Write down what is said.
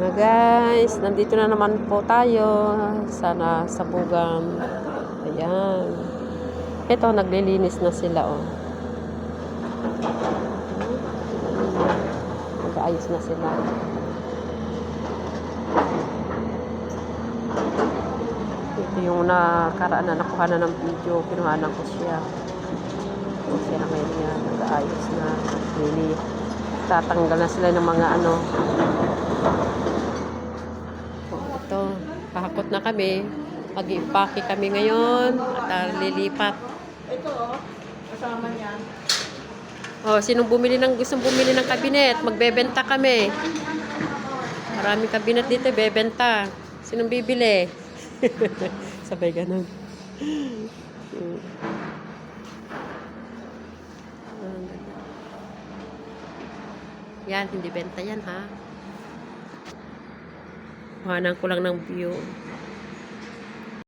Mga guys, nandito na naman po tayo sana sa Bugan. Ayan. Ito, naglilinis na sila, oh. Nag-aayos na sila. Ito yung nakaraan na nakuha na ng video. Kinuhanan ko siya. Siya na ngayon niya. Nag-aayos na. Really. Tatanggal na sila ng mga ano. Ito, pahakot na kami. Mag-impake kami ngayon at lilipat. Ito kasama niya. Oh, gustong bumili ng kabinet? Magbebenta kami. Maraming kabinet dito, bebenta. Sinong bibili? Sabay ganun. Yan, hindi benta yan, ha? Kuhanan ko lang ng view.